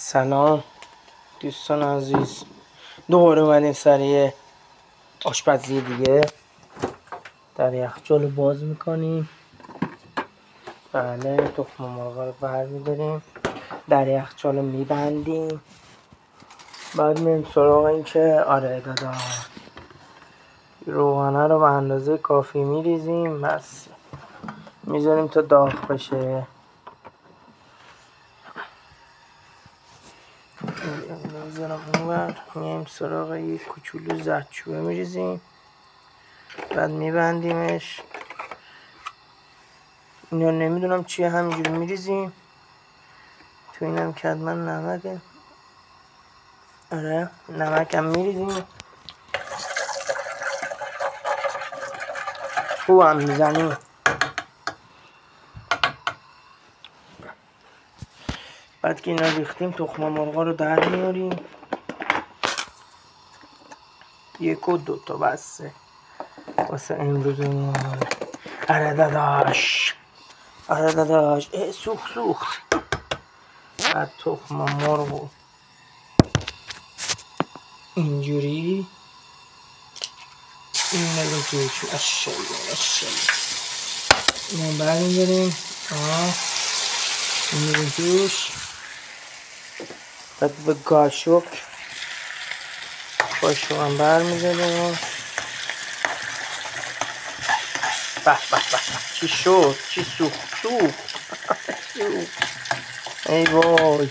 سلام دوستان عزیز، دوباره اومدیم سر آشپزی دیگه. در یخچال رو باز میکنیم. بله، تخم مرغ رو برمیداریم، در یخچال رو میبندیم، بعد میریم سراغ این که دادا روغنه رو به اندازه کافی میریزیم، بس میذاریم تا داغ بشه. میذارم اونور، میایم سراغ یک کوچولو زردچوبه میریزیم، بعد میبندیمش. اینا نمیدونم چیه، همینجوری میریزیم. تو اینم که حتما نمکه. نمک هم میریزیم، خوب هم میزنیم. بعد که اینا ریختیم، تخم مرغا رو در میاریم. 1 و 2 تا بسه واسه امروز. داداش سوخت. بعد تخم مرغ اینجوری این رو توش اینو برمی‌داریم، این رو توش. بعد به قاشق هم برمی‌داریم. به چی شد، چی سوخت ای وای.